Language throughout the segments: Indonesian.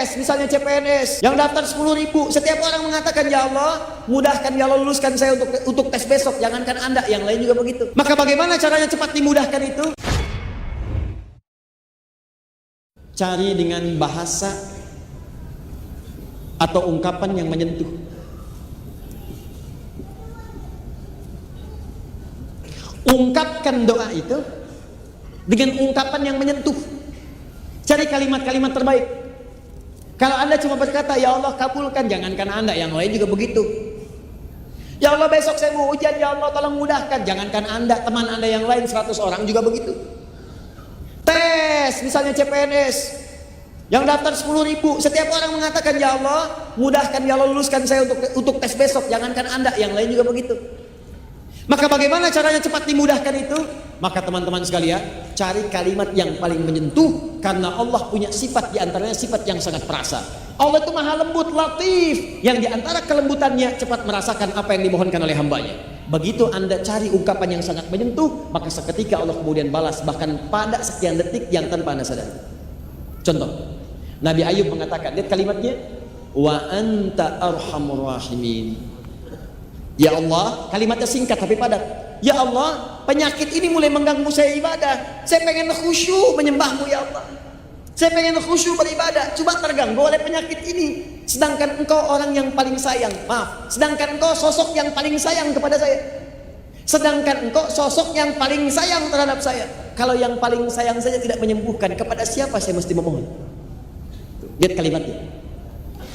tes, misalnya CPNS, yang daftar 10.000, setiap orang mengatakan, ya Allah, mudahkan, ya Allah, luluskan saya untuk tes besok. Jangankan Anda, yang lain juga begitu. Maka bagaimana caranya cepat dimudahkan itu? Cari dengan bahasa atau ungkapan yang menyentuh. Ungkapkan doa itu dengan ungkapan yang menyentuh. Cari kalimat-kalimat terbaik. Kalau Anda cuma berkata, ya Allah kabulkan, jangankan Anda, yang lain juga begitu. Ya Allah besok saya mau ujian, ya Allah tolong mudahkan, jangankan Anda, teman Anda yang lain 100 orang juga begitu. Tes, misalnya CPNS, yang daftar 10.000, setiap orang mengatakan, ya Allah mudahkan, ya Allah luluskan saya untuk tes besok, jangankan Anda, yang lain juga begitu. Maka bagaimana caranya cepat dimudahkan itu? Maka teman-teman sekalian, cari kalimat yang paling menyentuh, karena Allah punya sifat, diantaranya sifat yang sangat perasa. Allah itu maha lembut, latif, yang diantara kelembutannya cepat merasakan apa yang dimohonkan oleh hambanya. Begitu Anda cari ungkapan yang sangat menyentuh, maka seketika Allah kemudian balas, bahkan pada sekian detik yang tanpa Anda sadari. Contoh, Nabi Ayub mengatakan, lihat kalimatnya, wa anta arhamur rahimin. Ya Allah, kalimatnya singkat tapi padat. Ya Allah, penyakit ini mulai mengganggu saya ibadah. Saya pengen khusyuk menyembahmu ya Allah. Saya pengen khusyuk beribadah, cuma terganggu oleh penyakit ini. Sedangkan engkau orang yang paling sayang, maaf, sedangkan engkau sosok yang paling sayang kepada saya. Sedangkan engkau sosok yang paling sayang terhadap saya. Kalau yang paling sayang saja tidak menyembuhkan, kepada siapa saya mesti memohon? Lihat kalimatnya.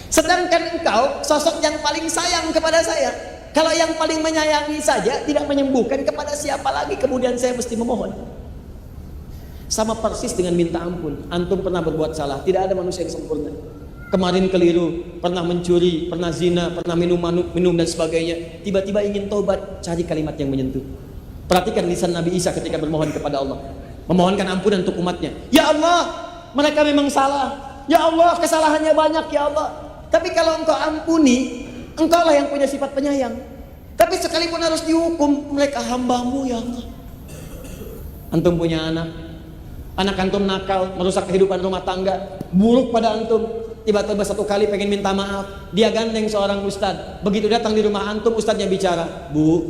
Sedangkan engkau sosok yang paling sayang kepada saya. Kalau yang paling menyayangi saja tidak menyembuhkan, kepada siapa lagi kemudian saya mesti memohon? Sama persis dengan minta ampun. Antum pernah berbuat salah, tidak ada manusia yang sempurna. Kemarin keliru, pernah mencuri, pernah zina, pernah minum dan sebagainya. Tiba-tiba ingin tobat, cari kalimat yang menyentuh. Perhatikan lisan Nabi Isa ketika bermohon kepada Allah, memohonkan ampunan untuk umatnya. Ya Allah, mereka memang salah. Ya Allah, kesalahannya banyak ya Allah. Tapi kalau engkau ampuni, engkaulah yang punya sifat penyayang. Tapi sekalipun harus dihukum, mereka hambamu ya Allah. Antum punya anak antum nakal, merusak kehidupan rumah tangga, buruk pada antum. Tiba-tiba satu kali pengen minta maaf, dia gandeng seorang ustad. Begitu datang di rumah antum, ustadnya bicara, Bu,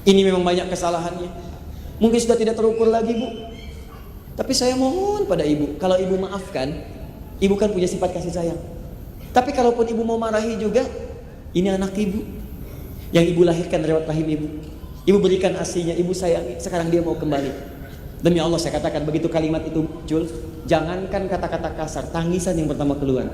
ini memang banyak kesalahannya, mungkin sudah tidak terukur lagi Bu, tapi saya mohon pada ibu, kalau ibu maafkan, ibu kan punya sifat kasih sayang. Tapi kalaupun ibu mau marahi juga, ini anak ibu yang ibu lahirkan lewat rahim ibu. Ibu berikan asinya, ibu sayangi, sekarang dia mau kembali. Demi Allah saya katakan, begitu kalimat itu muncul, jangankan kata-kata kasar, tangisan yang pertama keluar.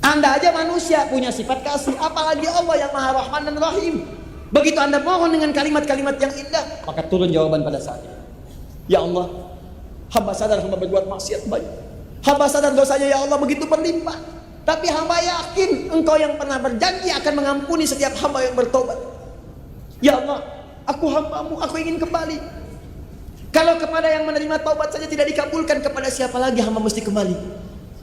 Anda aja manusia punya sifat kasih, apalagi Allah yang Maha Rahman dan Rahim. Begitu Anda mohon dengan kalimat-kalimat yang indah, maka turun jawaban pada saatnya. Ya Allah, hamba sadar hamba berbuat maksiat banyak. Hamba sadar dosanya ya Allah begitu berlimpah. Tapi hamba yakin Engkau yang pernah berjanji akan mengampuni setiap hamba yang bertobat. Ya Allah, aku hambamu, aku ingin kembali. Kalau kepada yang menerima taubat saja tidak dikabulkan, kepada siapa lagi hamba mesti kembali?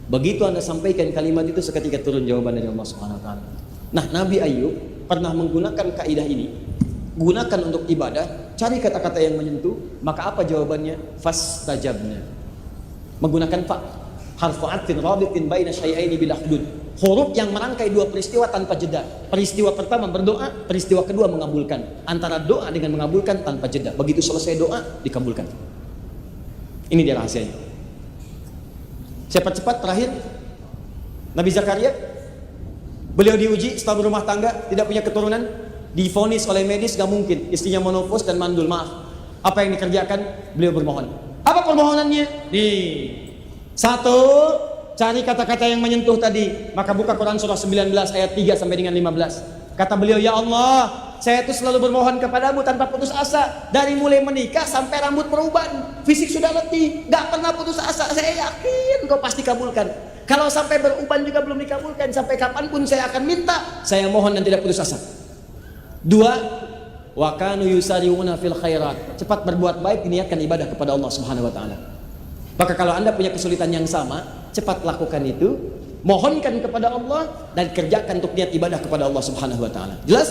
Begitu Anda sampaikan kalimat itu, seketika turun jawaban dari Allah Subhanahu wa taala. Nah, Nabi Ayub pernah menggunakan kaidah ini. Gunakan untuk ibadah, cari kata-kata yang menyentuh, maka apa jawabannya? Fastajabna. Menggunakan fa, harfu atfin rabitin baina syai'aini bila hudud. Huruf yang merangkai dua peristiwa tanpa jeda. Peristiwa pertama berdoa, peristiwa kedua mengabulkan. Antara doa dengan mengabulkan tanpa jeda. Begitu selesai doa, dikabulkan. Ini dia rahasianya. Cepat-cepat terakhir, Nabi Zakaria, beliau diuji setelah berumah tangga, tidak punya keturunan, divonis oleh medis gak mungkin, istrinya monofos dan mandul. Maaf, apa yang dikerjakan? Beliau bermohon. Apa permohonannya? Nih, satu, cari kata-kata yang menyentuh tadi. Maka buka Quran surah 19 ayat 3 sampai dengan 15. Kata beliau, ya Allah, saya itu selalu bermohon kepadamu tanpa putus asa. Dari mulai menikah sampai rambut beruban, fisik sudah letih, gak pernah putus asa. Saya yakin Kau pasti kabulkan. Kalau sampai beruban juga belum dikabulkan, sampai kapanpun saya akan minta, saya mohon dan tidak putus asa. Dua, wa kanu yusari'una fil khairat. Cepat berbuat baik, diniatkan ibadah kepada Allah Subhanahu wa taala. Maka kalau Anda punya kesulitan yang sama, cepat lakukan itu, mohonkan kepada Allah dan kerjakan untuk niat ibadah kepada Allah Subhanahu wa taala. Jelas?